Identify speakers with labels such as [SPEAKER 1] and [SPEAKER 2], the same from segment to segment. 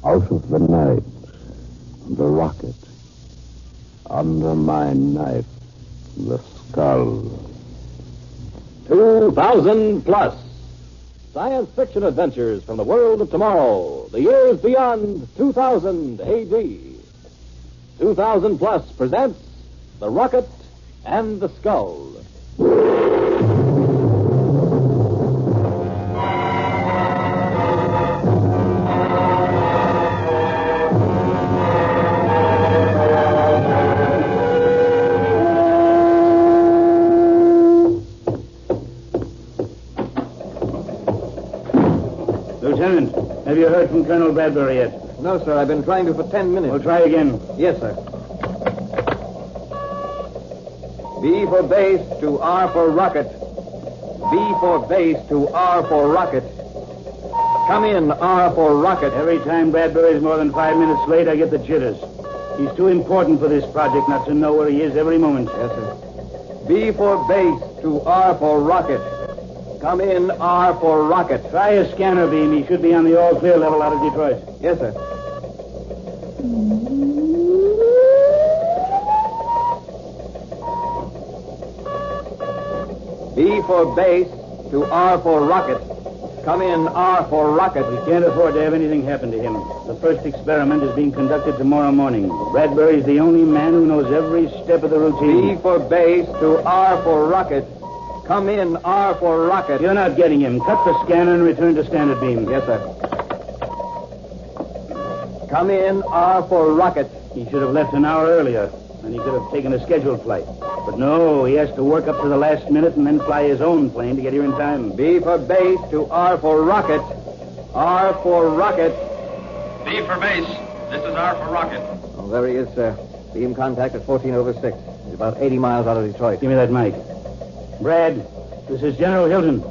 [SPEAKER 1] Out of the night, the rocket. Under my knife, the skull.
[SPEAKER 2] 2,000 plus. Science fiction adventures from the world of tomorrow. The years beyond 2000 AD. 2000 plus presents The Rocket and the Skull.
[SPEAKER 3] Lieutenant, have you heard from Colonel Bradbury yet?
[SPEAKER 2] No, sir. I've been trying to for 10 minutes.
[SPEAKER 3] We'll try again.
[SPEAKER 2] Yes, sir. B for base to R for rocket. B for base to R for rocket. Come in, R for rocket.
[SPEAKER 3] Every time Bradbury's more than 5 minutes late, I get the jitters. He's too important for this project not to know where he is every moment.
[SPEAKER 2] Yes, sir. B for base to R for rocket. Come in, R for rocket.
[SPEAKER 3] Try a scanner beam. He should be on the all-clear level out of Detroit.
[SPEAKER 2] Yes, sir. B for base to R for rocket. Come in, R for rocket.
[SPEAKER 3] We can't afford to have anything happen to him. The first experiment is being conducted tomorrow morning. Bradbury's the only man who knows every step of the routine.
[SPEAKER 2] B for base to R for rocket. Come in, R for rocket.
[SPEAKER 3] You're not getting him. Cut the scanner and return to standard beam.
[SPEAKER 2] Yes, sir. Come in, R for rocket.
[SPEAKER 3] He should have left an hour earlier, and he could have taken a scheduled flight. But no, he has to work up to the last minute and then fly his own plane to get here in time.
[SPEAKER 2] B for base to R for rocket. R for rocket.
[SPEAKER 4] B for base. This is R for rocket.
[SPEAKER 2] Oh, there he is, sir. Beam contact at 14 over 6. He's about 80 miles out of Detroit.
[SPEAKER 3] Give me that mic. Brad, this is General Hilton.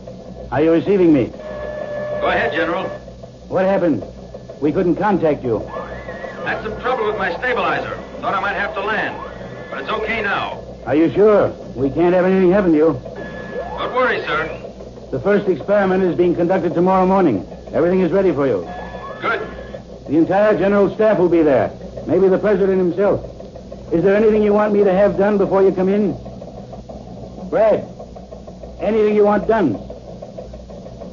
[SPEAKER 3] Are you receiving me?
[SPEAKER 4] Go ahead, General.
[SPEAKER 3] What happened? We couldn't contact you.
[SPEAKER 4] Had some trouble with my stabilizer. Thought I might have to land. But it's okay now.
[SPEAKER 3] Are you sure? We can't have anything happen to you.
[SPEAKER 4] Don't worry, sir.
[SPEAKER 3] The first experiment is being conducted tomorrow morning. Everything is ready for you.
[SPEAKER 4] Good.
[SPEAKER 3] The entire general staff will be there. Maybe the president himself. Is there anything you want me to have done before you come in? Brad, anything you want done?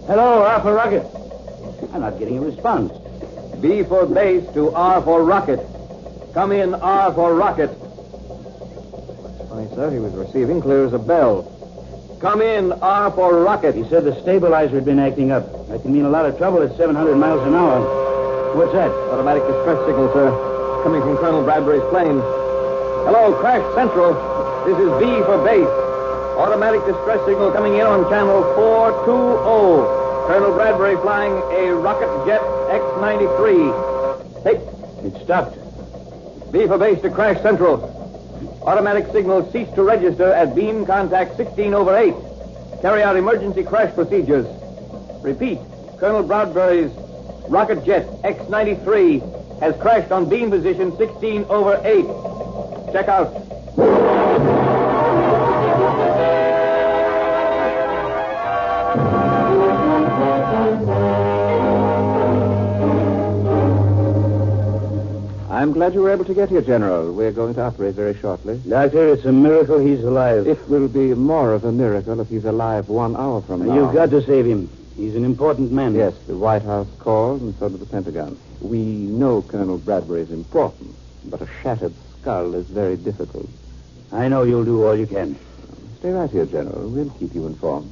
[SPEAKER 3] Hello, R for rocket. I'm not getting a response.
[SPEAKER 2] B for base to R for rocket. Come in, R for rocket. Funny, sir. He was receiving clear as a bell. Come in, R for rocket.
[SPEAKER 3] He said the stabilizer had been acting up. That can mean a lot of trouble at 700 miles an hour. What's that?
[SPEAKER 2] Automatic distress signal, sir. Coming from Colonel Bradbury's plane. Hello, Crash Central. This is B for base. Automatic distress signal coming in on channel 420. Colonel Bradbury flying a rocket jet X-93. Take.
[SPEAKER 3] It stopped.
[SPEAKER 2] B for base to Crash Central. Automatic signal cease to register at beam contact 16 over 8. Carry out emergency crash procedures. Repeat. Colonel Bradbury's rocket jet X-93 has crashed on beam position 16 over 8. Check out.
[SPEAKER 1] I'm glad you were able to get here, General. We're going to operate very shortly.
[SPEAKER 3] Doctor, it's a miracle he's alive.
[SPEAKER 1] It will be more of a miracle if he's alive 1 hour from now.
[SPEAKER 3] You've got to save him. He's an important man.
[SPEAKER 1] Yes, the White House called, and so did the Pentagon. We know Colonel Bradbury is important, but a shattered skull is very difficult.
[SPEAKER 3] I know you'll do all you can.
[SPEAKER 1] Stay right here, General. We'll keep you informed.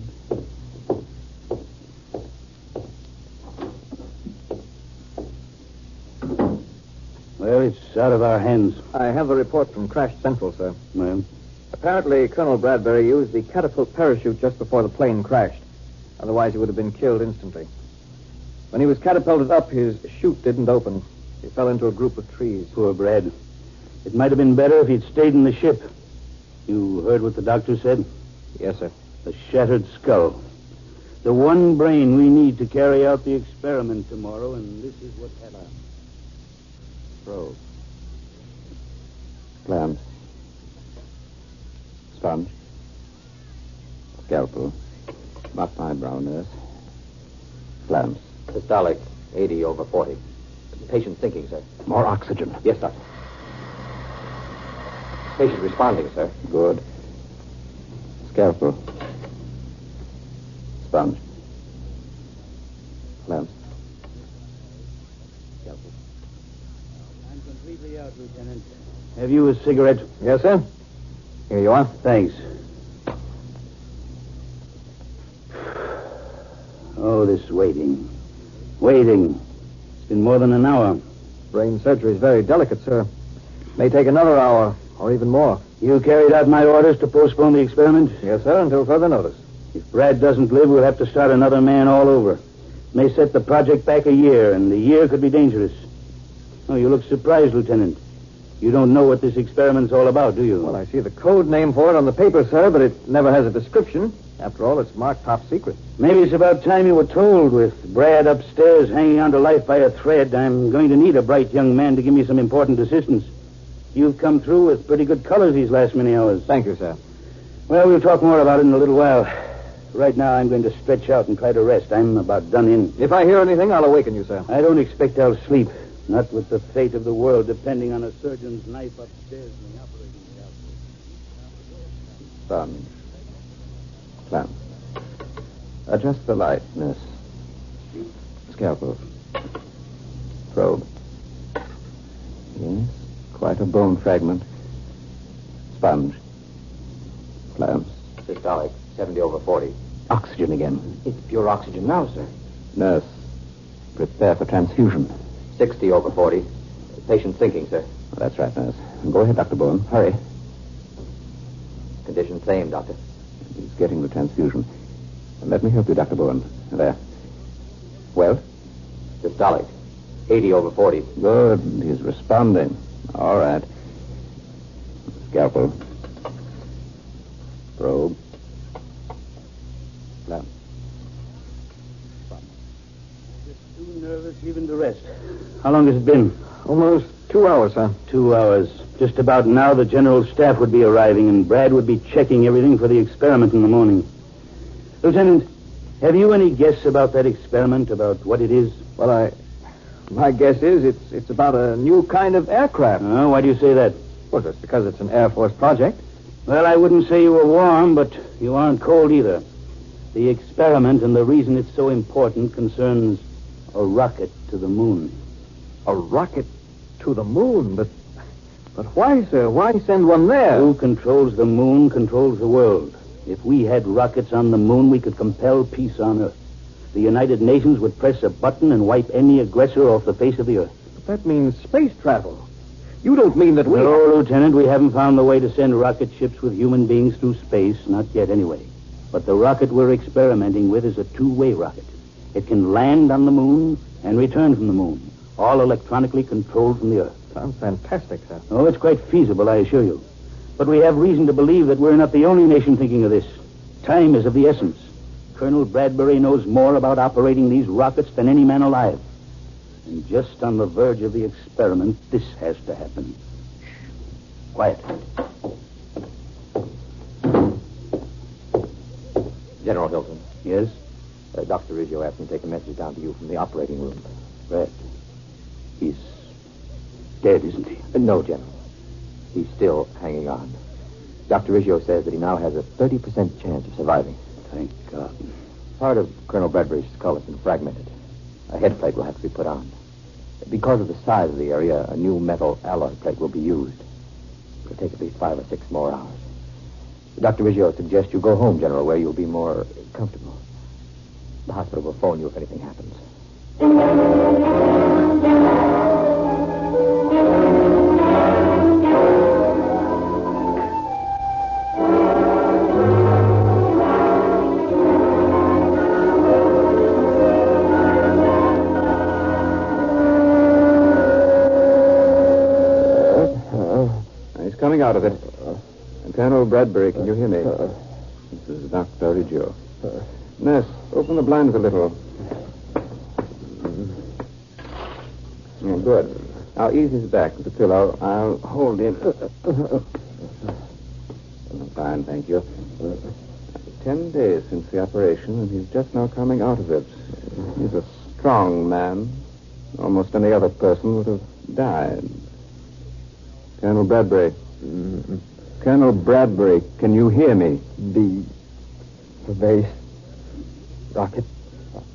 [SPEAKER 3] Well, it's out of our hands.
[SPEAKER 2] I have a report from Crash Central, sir.
[SPEAKER 3] Well,
[SPEAKER 2] Apparently, Colonel Bradbury used the catapult parachute just before the plane crashed. Otherwise, he would have been killed instantly. When he was catapulted up, his chute didn't open. He fell into a group of trees.
[SPEAKER 3] poor Brad. It might have been better if he'd stayed in the ship. You heard what the doctor said?
[SPEAKER 2] Yes, sir.
[SPEAKER 3] The shattered skull. The one brain we need to carry out the experiment tomorrow, and this is what happened.
[SPEAKER 1] Probe. Clamps. Sponge. Scalpel. Mark my brow, nurse. Clamps.
[SPEAKER 2] Systolic, 80 over 40. Patient thinking, sir.
[SPEAKER 1] More oxygen.
[SPEAKER 2] Yes, Doctor. Patient responding, sir.
[SPEAKER 1] Good. Scalpel. Sponge. Clamps. Scalpel.
[SPEAKER 3] I'm completely out, Lieutenant. Have you a cigarette?
[SPEAKER 2] Yes, sir. Here you are.
[SPEAKER 3] Thanks. Oh, this waiting. Waiting. It's been more than an hour.
[SPEAKER 2] Brain surgery is very delicate, sir. May take another hour, or even more.
[SPEAKER 3] You carried out my orders to postpone the experiment?
[SPEAKER 2] Yes, sir, until further notice.
[SPEAKER 3] If Brad doesn't live, we'll have to start another man all over. May set the project back a year, and the year could be dangerous. Oh, you look surprised, Lieutenant. You don't know what this experiment's all about, do you?
[SPEAKER 2] Well, I see the code name for it on the paper, sir, but it never has a description. After all, it's marked top secret.
[SPEAKER 3] Maybe it's about time you were told. With Brad upstairs hanging on to life by a thread, I'm going to need a bright young man to give me some important assistance. You've come through with pretty good colors these last many hours.
[SPEAKER 2] Thank you, sir.
[SPEAKER 3] Well, we'll talk more about it in a little while. Right now, I'm going to stretch out and try to rest. I'm about done in.
[SPEAKER 2] If I hear anything, I'll awaken you, sir.
[SPEAKER 3] I don't expect I'll sleep. Not with the fate of the world depending on a surgeon's knife upstairs in the operating theatre.
[SPEAKER 1] Sponge. Clamps. Adjust the light, nurse. Scalpel. Probe. Yes, quite a bone fragment. Sponge. Clamps.
[SPEAKER 2] Systolic, 70/40.
[SPEAKER 1] Oxygen again.
[SPEAKER 2] It's pure oxygen now, sir.
[SPEAKER 1] Nurse, prepare for transfusion.
[SPEAKER 2] 60/40. Patient thinking, sir.
[SPEAKER 1] That's right, nurse. Go ahead, Dr. Bowen. Hurry.
[SPEAKER 2] Condition same, Doctor.
[SPEAKER 1] He's getting the transfusion. And let me help you, Dr. Bowen. There. Well?
[SPEAKER 2] Systolic, 80/40.
[SPEAKER 1] Good. He's responding. All right. Scalpel. Probe. Clamp.
[SPEAKER 3] Just too nervous even to rest. How long has it been?
[SPEAKER 2] Almost 2 hours, sir.
[SPEAKER 3] 2 hours. Just about now, the general staff would be arriving, and Brad would be checking everything for the experiment in the morning. Lieutenant, have you any guess about that experiment, about what it is?
[SPEAKER 2] Well, my guess is it's about a new kind of aircraft.
[SPEAKER 3] Oh, why do you say that?
[SPEAKER 2] Well, just because it's an Air Force project.
[SPEAKER 3] Well, I wouldn't say you were warm, but you aren't cold either. The experiment and the reason it's so important concerns a rocket to the moon.
[SPEAKER 2] A rocket to the moon? But why, sir? Why send one there?
[SPEAKER 3] Who controls the moon controls the world. If we had rockets on the moon, we could compel peace on Earth. The United Nations would press a button and wipe any aggressor off the face of the Earth.
[SPEAKER 2] But that means space travel. You don't mean that we...
[SPEAKER 3] No, Lieutenant, we haven't found the way to send rocket ships with human beings through space, not yet anyway. But the rocket we're experimenting with is a two-way rocket. It can land on the moon and return from the moon, all electronically controlled from the Earth.
[SPEAKER 2] Sounds fantastic, sir.
[SPEAKER 3] Oh, it's quite feasible, I assure you. But we have reason to believe that we're not the only nation thinking of this. Time is of the essence. Colonel Bradbury knows more about operating these rockets than any man alive. And just on the verge of the experiment, this has to happen. Shh. Quiet.
[SPEAKER 2] General Hilton.
[SPEAKER 3] Yes?
[SPEAKER 2] Dr. Riggio asked me to take a message down to you from the operating room.
[SPEAKER 3] Brad. He's dead, isn't he?
[SPEAKER 2] No, General. He's still hanging on. Dr. Riggio says that he now has a 30% chance of surviving.
[SPEAKER 3] Thank God.
[SPEAKER 2] Part of Colonel Bradbury's skull has been fragmented. A head plate will have to be put on. Because of the size of the area, a new metal alloy plate will be used. It'll take at least 5 or 6 more hours. Dr. Riggio suggests you go home, General, where you'll be more comfortable. The hospital will phone you if anything happens.
[SPEAKER 1] He's coming out of it. Colonel Bradbury, can you hear me? This is Dr. Riggio. Nurse, open the blinds a little. Oh, good. Now ease his back with the pillow. I'll hold him. Fine, thank you. 10 days since the operation, and he's just now coming out of it. He's a strong man, Almost any other person would have died. Colonel Bradbury.
[SPEAKER 5] Mm-hmm.
[SPEAKER 1] Colonel Bradbury, can you hear me?
[SPEAKER 5] B for base. Rocket.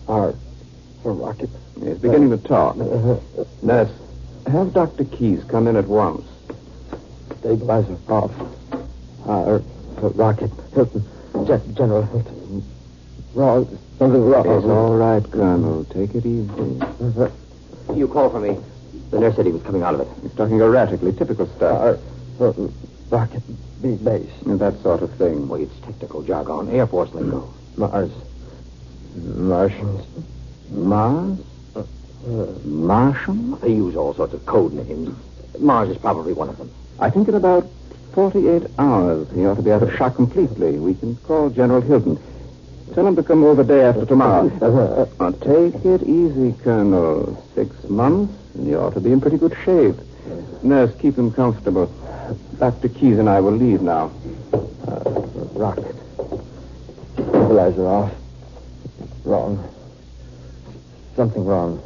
[SPEAKER 5] R for rocket.
[SPEAKER 1] He's beginning to talk. Nurse, have Dr. Keyes come in at once.
[SPEAKER 5] Stabilizer off. R for rocket. Hilton. General Hilton. Wrong. Something wrong.
[SPEAKER 1] It's all right, Colonel. Take it easy.
[SPEAKER 2] You called for me. The nurse said he was coming out of it.
[SPEAKER 1] He's talking erratically. Typical stuff.
[SPEAKER 5] R for rocket. B base.
[SPEAKER 1] That sort of thing.
[SPEAKER 2] Well, it's technical jargon. Air Force lingo.
[SPEAKER 5] Mars. Martians.
[SPEAKER 1] Mars? Martian?
[SPEAKER 2] They use all sorts of code names. Mars is probably one of them.
[SPEAKER 1] I think in about 48 hours he ought to be out of shock completely. We can call General Hilton. Tell him to come over the day after tomorrow. Now, take it easy, Colonel. 6 months, and you ought to be in pretty good shape. Nurse, keep him comfortable. Dr. Keyes and I will leave now.
[SPEAKER 5] Rocket. Stabilizer off. Wrong. Something wrong.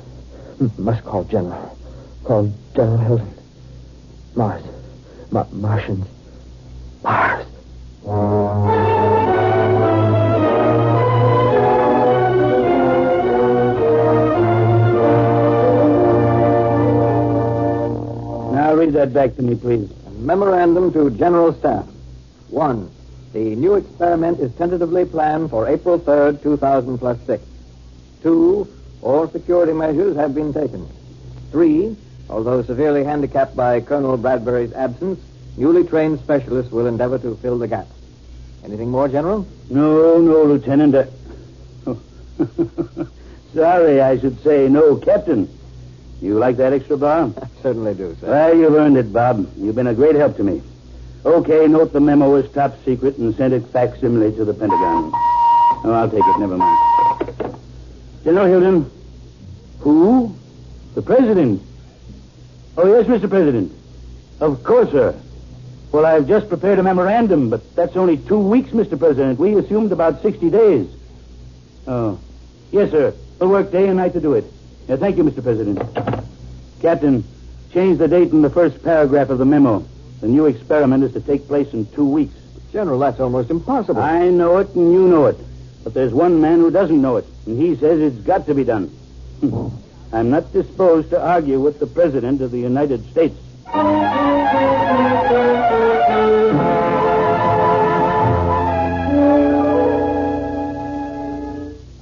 [SPEAKER 5] Must call General. Call General Hilton. Mars. Martians. Mars.
[SPEAKER 3] Now read that back to me, please.
[SPEAKER 2] Memorandum to General Staff. 1. The new experiment is tentatively planned for April 3rd, 2000 plus 6. 2. All security measures have been taken. 3. Although severely handicapped by Colonel Bradbury's absence, newly trained specialists will endeavor to fill the gaps. Anything more, General?
[SPEAKER 3] No, Lieutenant. Sorry, I should say no, Captain. You like that extra bar?
[SPEAKER 2] I certainly do, sir.
[SPEAKER 3] Well, you've earned it, Bob. You've been a great help to me. Okay, note the memo is top secret and send it facsimile to the Pentagon. Oh, I'll take it. Never mind. General Hilton. Who? The President. Oh, yes, Mr. President. Of course, sir. Well, I've just prepared a memorandum, but that's only 2 weeks, Mr. President. We assumed about 60 days. Oh. Yes, sir. We'll work day and night to do it. Thank you, Mr. President. Captain, change the date in the first paragraph of the memo. The new experiment is to take place in 2 weeks.
[SPEAKER 2] General, that's almost impossible.
[SPEAKER 3] I know it and you know it. But there's one man who doesn't know it, and he says it's got to be done. I'm not disposed to argue with the President of the United States.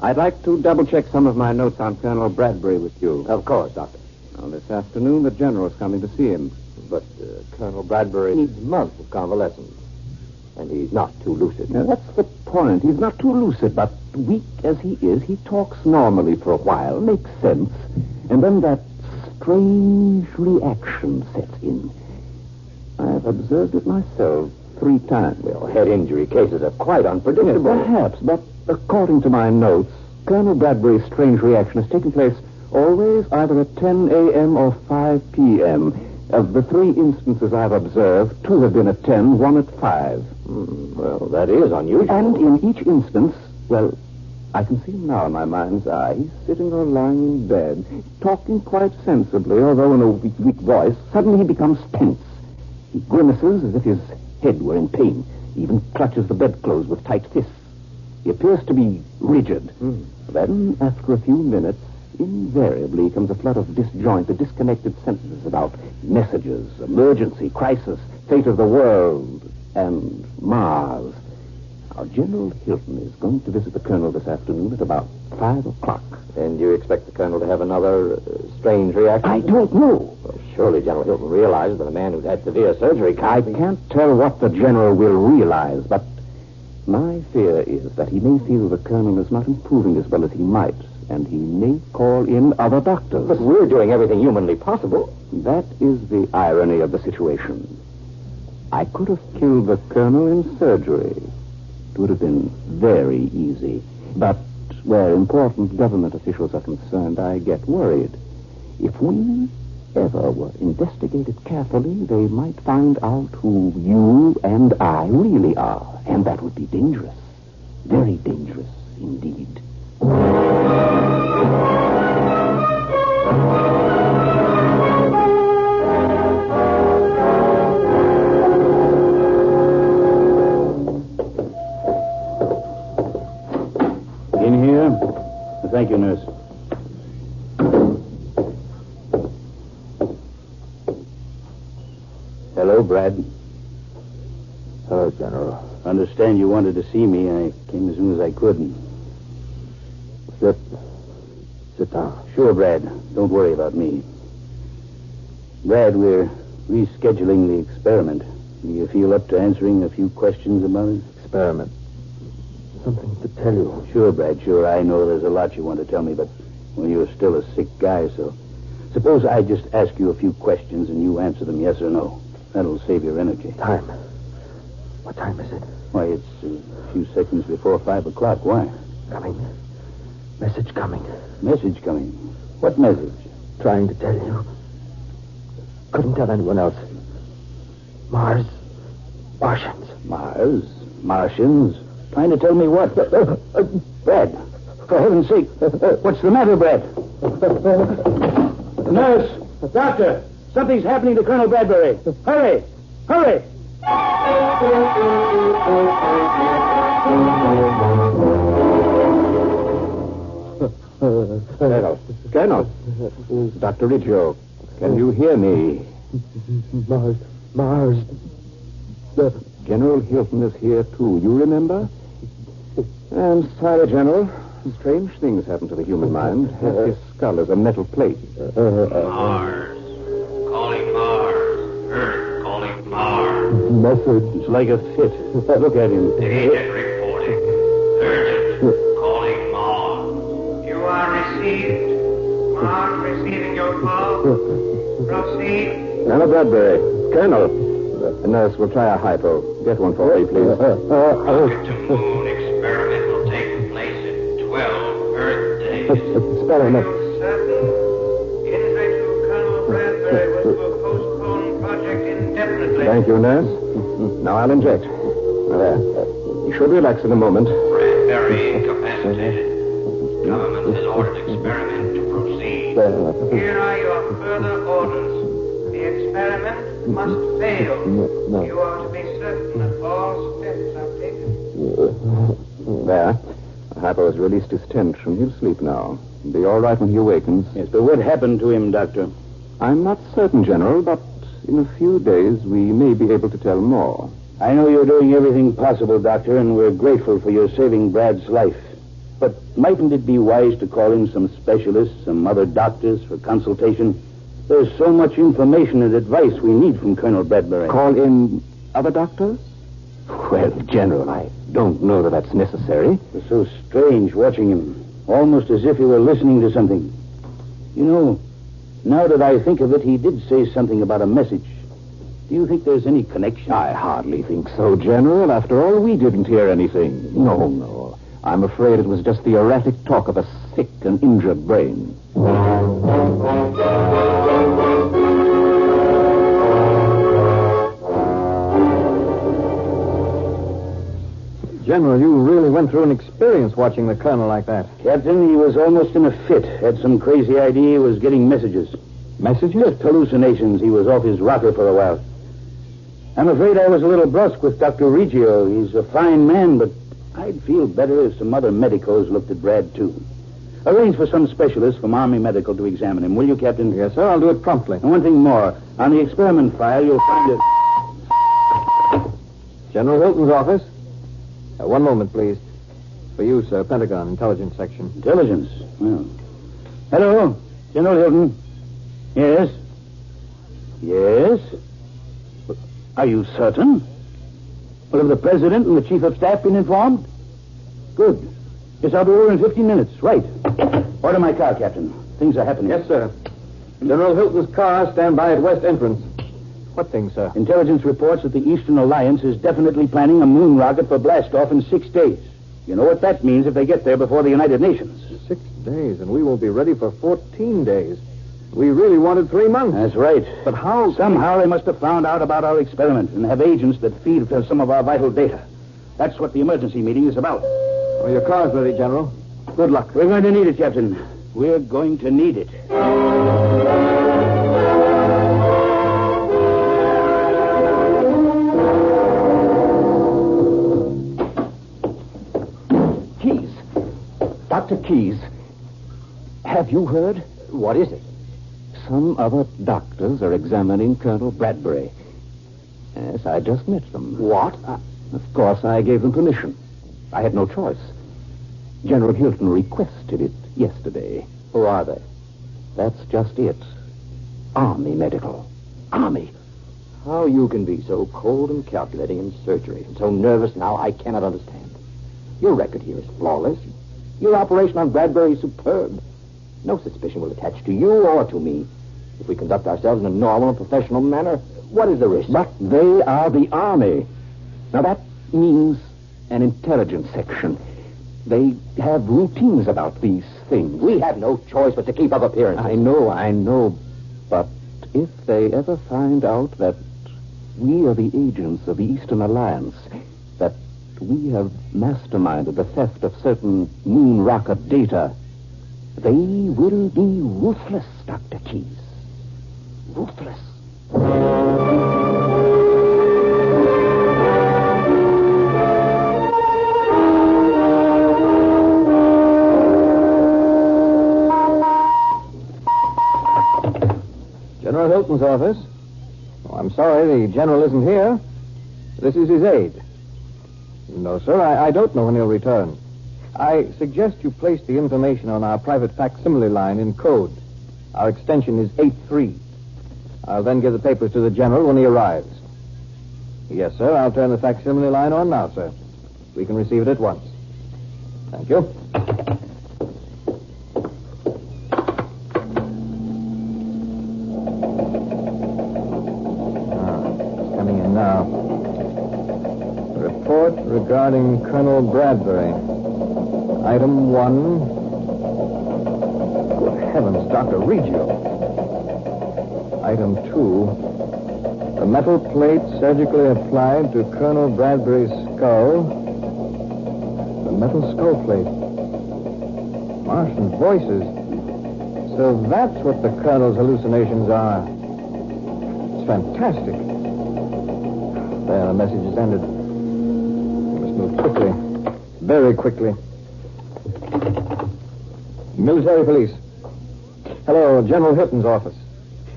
[SPEAKER 1] I'd like to double-check some of my notes on Colonel Bradbury with you.
[SPEAKER 2] Of course, Doctor.
[SPEAKER 1] Now, this afternoon, the General's coming to see him.
[SPEAKER 2] But Colonel Bradbury needs months of convalescence. And he's not too lucid.
[SPEAKER 1] Now, that's the point. He's not too lucid, but weak as he is, he talks normally for a while, makes sense, and then that strange reaction sets in. I've observed it myself 3 times.
[SPEAKER 2] Well, head injury cases are quite unpredictable.
[SPEAKER 1] Yes, perhaps, but according to my notes, Colonel Bradbury's strange reaction has taken place always either at 10 a.m. or 5 p.m. Of the 3 instances I've observed, 2 have been at 10, 1 at 5.
[SPEAKER 2] Well, that is unusual.
[SPEAKER 1] And in each instance, well, I can see him now in my mind's eye. He's sitting or lying in bed, talking quite sensibly, although in a weak voice. Suddenly he becomes tense. He grimaces as if his head were in pain. He even clutches the bedclothes with tight fists. He appears to be rigid. Then, after a few minutes, invariably comes a flood of disjointed, disconnected sentences about messages, emergency, crisis, fate of the world, and Mars. Now, General Hilton is going to visit the Colonel this afternoon at about 5 o'clock.
[SPEAKER 2] And you expect the Colonel to have another strange reaction?
[SPEAKER 1] I don't know.
[SPEAKER 2] Well, surely General Hilton realizes that a man who's had severe surgery
[SPEAKER 1] I can't tell what the General will realize, but my fear is that he may feel the Colonel is not improving as well as he might, and he may call in other doctors.
[SPEAKER 2] But we're doing everything humanly possible.
[SPEAKER 1] That is the irony of the situation. I could have killed the Colonel in surgery. It would have been very easy. But where important government officials are concerned, I get worried. If we ever were investigated carefully, they might find out who you and I really are. And that would be dangerous. Very dangerous indeed.
[SPEAKER 3] Thank you, nurse. Hello, Brad.
[SPEAKER 5] Hello, General.
[SPEAKER 3] Understand you wanted to see me. I came as soon as I could.
[SPEAKER 5] Sit down.
[SPEAKER 3] Sure, Brad. Don't worry about me. Brad, we're rescheduling the experiment. Do you feel up to answering a few questions about it?
[SPEAKER 5] Experiment. Something to tell you.
[SPEAKER 3] Sure, Brad, sure. I know there's a lot you want to tell me, but well, you're still a sick guy, so suppose I just ask you a few questions and you answer them yes or no. That'll save your energy.
[SPEAKER 5] Time. What time is it?
[SPEAKER 3] Why, it's a few seconds before 5 o'clock. Why?
[SPEAKER 5] Coming. Message coming.
[SPEAKER 3] Message coming. What message?
[SPEAKER 5] Trying to tell you. Couldn't tell anyone else. Mars. Martians.
[SPEAKER 3] Mars? Martians? Trying to tell me what? Brad, for heaven's sake, what's the matter, Brad? Nurse! Doctor! Something's happening to Colonel Bradbury. Hurry! Hurry!
[SPEAKER 1] Colonel. Dr. Riggio, can you hear me?
[SPEAKER 5] Mars.
[SPEAKER 1] General Hilton is here, too. You remember? I'm sorry, General. Strange things happen to the human mind. Half his skull is a metal plate.
[SPEAKER 4] Mars. Calling Mars. Earth calling Mars.
[SPEAKER 5] Message.
[SPEAKER 3] It's like a fit. Look at him.
[SPEAKER 4] Agent reporting. Urgent. Calling Mars. You are received. Mars receiving your call. Proceed.
[SPEAKER 1] Colonel Bradbury. Colonel. Nurse, we'll try a hypo. Get one for me, please.
[SPEAKER 4] Rocket to moon experiment will take place in 12 Earth days.
[SPEAKER 5] Experiment.
[SPEAKER 4] Are you certain? Insight to Colonel Bradbury was to postpone project indefinitely.
[SPEAKER 1] Thank you, nurse. Now I'll inject. There. You should relax in a moment.
[SPEAKER 4] Bradbury incapacitated. Government has ordered experiment to proceed. Here are your further orders. The experiment must fail.
[SPEAKER 5] No.
[SPEAKER 4] You are to be certain that all steps are taken.
[SPEAKER 1] There. The hypo has released his tension. He'll sleep now. He'll be all right when he awakens.
[SPEAKER 3] Yes, but what happened to him, Doctor?
[SPEAKER 1] I'm not certain, General, but in a few days we may be able to tell more.
[SPEAKER 3] I know you're doing everything possible, Doctor, and we're grateful for your saving Brad's life. But mightn't it be wise to call in some specialists, some other doctors for consultation? There's so much information and advice we need from Colonel Bradbury.
[SPEAKER 1] Call in other doctors? Well, General, I don't know that that's necessary.
[SPEAKER 3] It was so strange watching him, almost as if he were listening to something. You know, now that I think of it, he did say something about a message. Do you think there's any connection?
[SPEAKER 1] I hardly think so, General. After all, we didn't hear anything. No. I'm afraid it was just the erratic talk of a sick and injured brain.
[SPEAKER 5] General, you really went through an experience watching the colonel like that.
[SPEAKER 3] Captain, he was almost in a fit. Had some crazy idea he was getting messages.
[SPEAKER 5] Messages?
[SPEAKER 3] Just hallucinations. He was off his rocker for a while. I'm afraid I was a little brusque with Dr. Riggio. He's a fine man, but I'd feel better if some other medicos looked at Brad, too. Arrange for some specialist from Army Medical to examine him, will you, Captain?
[SPEAKER 5] Yes, sir. I'll do it promptly.
[SPEAKER 3] And one thing more. On the experiment file, you'll find it.
[SPEAKER 5] General Hilton's office. One moment, please. For you, sir. Pentagon, Intelligence Section.
[SPEAKER 3] Intelligence? Well. Hello, General Hilton. Yes? Yes? Are you certain? Well, have the President and the Chief of Staff been informed? Good. Yes, I'll be over in 15 minutes. Right. Order my car, Captain. Things are happening.
[SPEAKER 5] Yes, sir. General Hilton's car, stand by at west entrance. What thing, sir?
[SPEAKER 3] Intelligence reports that the Eastern Alliance is definitely planning a moon rocket for blastoff in 6 days. You know what that means if they get there before the United Nations.
[SPEAKER 5] 6 days, and we won't be ready for 14 days. We really wanted 3 months.
[SPEAKER 3] That's right.
[SPEAKER 5] But how...
[SPEAKER 3] Somehow they must have found out about our experiment and have agents that feed for some of our vital data. That's what the emergency meeting is about.
[SPEAKER 5] Well, your car's ready, General. Good luck.
[SPEAKER 3] We're going to need it, Captain. We're going to need it.
[SPEAKER 1] Keyes. Dr. Keyes. Have you heard?
[SPEAKER 3] What is it?
[SPEAKER 1] Some other doctors are examining Colonel Bradbury. Yes, I just met them.
[SPEAKER 3] What?
[SPEAKER 1] Of course, I gave them permission. I had no choice. General Hilton requested it yesterday.
[SPEAKER 3] Who are they?
[SPEAKER 1] That's just it. Army medical. Army.
[SPEAKER 3] How you can be so cold and calculating in surgery and so nervous now, I cannot understand. Your record here is flawless. Your operation on Bradbury is superb. No suspicion will attach to you or to me. If we conduct ourselves in a normal and professional manner, what is the risk?
[SPEAKER 1] But they are the Army. Now, that means an intelligence section. They have routines about these things.
[SPEAKER 3] We have no choice but to keep up appearances.
[SPEAKER 1] I know. But if they ever find out that we are the agents of the Eastern Alliance, that we have masterminded the theft of certain moon rocket data, they will be ruthless, Dr. Keyes. Ruthless.
[SPEAKER 5] General Hilton's office. Oh, I'm sorry, the general isn't here. This is his aide. No, sir, I don't know when he'll return. I suggest you place the information on our private facsimile line in code. Our extension is 83. I'll then give the papers to the general when he arrives. Yes, sir, I'll turn the facsimile line on now, sir. We can receive it at once. Thank you. It's coming in now. Report regarding Colonel Bradbury. Item 1. Good heavens, Dr. Reggio. Item 2. The metal plate surgically applied to Colonel Bradbury's skull. The metal skull plate. Martian voices. So that's what the Colonel's hallucinations are. It's fantastic. There, the message is ended. We must move quickly. Very quickly. Military police. Hello, General Hilton's office.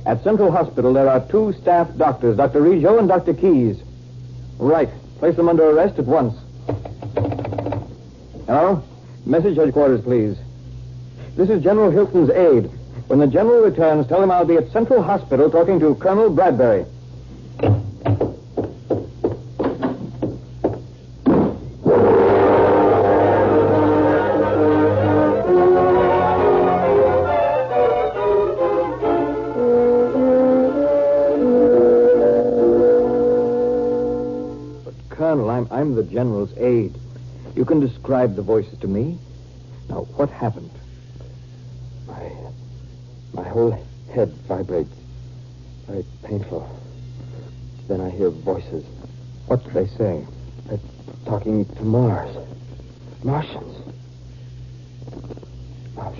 [SPEAKER 5] At Central Hospital, there are 2 staff doctors, Dr. Reggio and Dr. Keyes. Right. Place them under arrest at once. Hello? Message headquarters, please. This is General Hilton's aide. When the general returns, tell him I'll be at Central Hospital talking to Colonel Bradbury. Colonel, I'm the general's aide. You can describe the voices to me. Now, what happened?
[SPEAKER 1] My whole head vibrates. Very painful. Then I hear voices.
[SPEAKER 5] What do they say?
[SPEAKER 1] They're talking to Mars. Martians.
[SPEAKER 5] Well,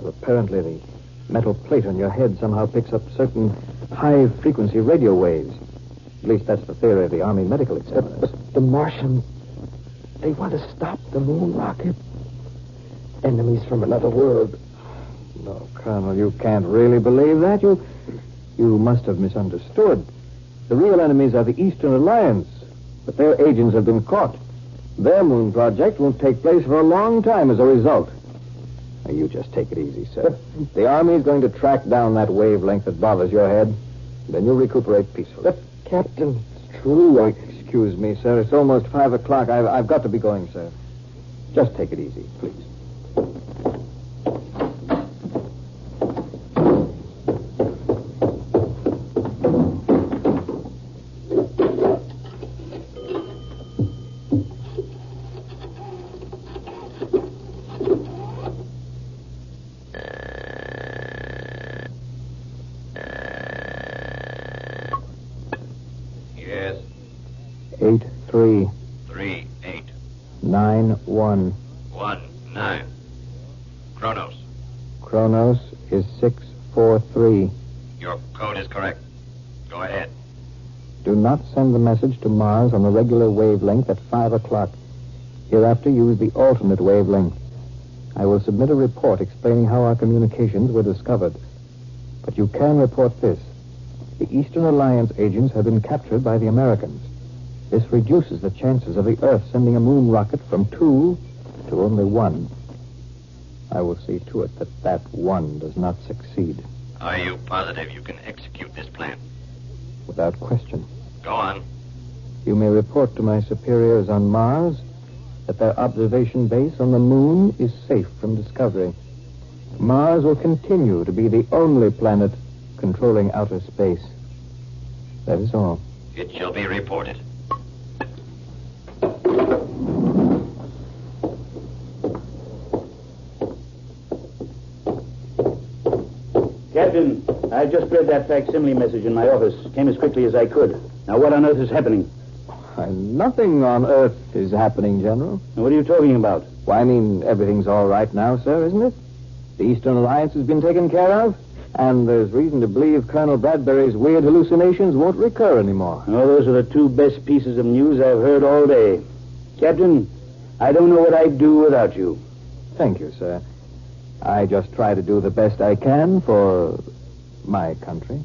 [SPEAKER 5] apparently the metal plate on your head somehow picks up certain high-frequency radio waves. At least that's the theory of the Army medical examiners.
[SPEAKER 1] But the Martians, they want to stop the moon rocket. Enemies from another world.
[SPEAKER 5] No, Colonel, you can't really believe that. You must have misunderstood. The real enemies are the Eastern Alliance, but their agents have been caught. Their moon project won't take place for a long time as a result. Now, you just take it easy, sir. The Army is going to track down that wavelength that bothers your head. Then you'll recuperate peacefully.
[SPEAKER 1] But, Captain, it's true.
[SPEAKER 5] Excuse me, sir. It's almost 5 o'clock. I've got to be going, sir. Just take it easy, please.
[SPEAKER 4] Yes.
[SPEAKER 5] 83.
[SPEAKER 4] 38.
[SPEAKER 5] 91.
[SPEAKER 4] 19. Kronos.
[SPEAKER 5] Kronos is 643.
[SPEAKER 4] Your code is correct. Go ahead.
[SPEAKER 5] Do not send the message to Mars on the regular wavelength at 5 o'clock. Hereafter, use the alternate wavelength. I will submit a report explaining how our communications were discovered. But you can report this. The Eastern Alliance agents have been captured by the Americans. This reduces the chances of the Earth sending a moon rocket from 2 to only 1. I will see to it that that 1 does not succeed.
[SPEAKER 6] Are you positive you can execute this plan?
[SPEAKER 5] Without question.
[SPEAKER 6] Go on.
[SPEAKER 5] You may report to my superiors on Mars that their observation base on the moon is safe from discovery. Mars will continue to be the only planet controlling outer space. That is all.
[SPEAKER 6] It shall be reported.
[SPEAKER 3] Captain, I just read that facsimile message in my office. Came as quickly as I could. Now, what on earth is happening?
[SPEAKER 5] Nothing on Earth is happening, General.
[SPEAKER 3] What are you talking about?
[SPEAKER 5] Why, I mean, everything's all right now, sir, isn't it? The Eastern Alliance has been taken care of, and there's reason to believe Colonel Bradbury's weird hallucinations won't recur anymore.
[SPEAKER 3] Oh, those are the 2 best pieces of news I've heard all day. Captain, I don't know what I'd do without you.
[SPEAKER 5] Thank you, sir. I just try to do the best I can for my country.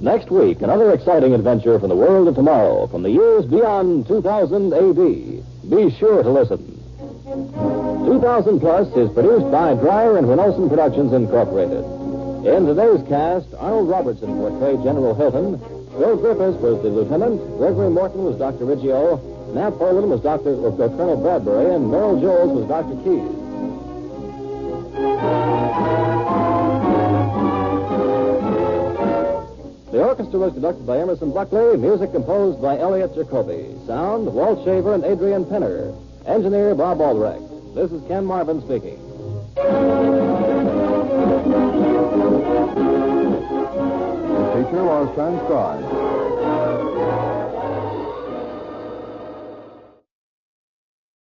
[SPEAKER 7] Next week, another exciting adventure from the world of tomorrow, from the years beyond 2000 AD. Be sure to listen. 2000 Plus is produced by Dreyer and Renolson Productions Incorporated. In today's cast, Arnold Robertson portrayed General Hilton, Bill Griffiths was the lieutenant, Gregory Morton was Dr. Riggio, Nat Poland was Colonel Bradbury, and Merrill Jones was Dr. Keyes. The orchestra was conducted by Emerson Buckley, music composed by Elliot Jacoby. Sound, Walt Shaver and Adrian Penner. Engineer, Bob Aldrich. This is Ken Marvin speaking.
[SPEAKER 8] The feature was transcribed.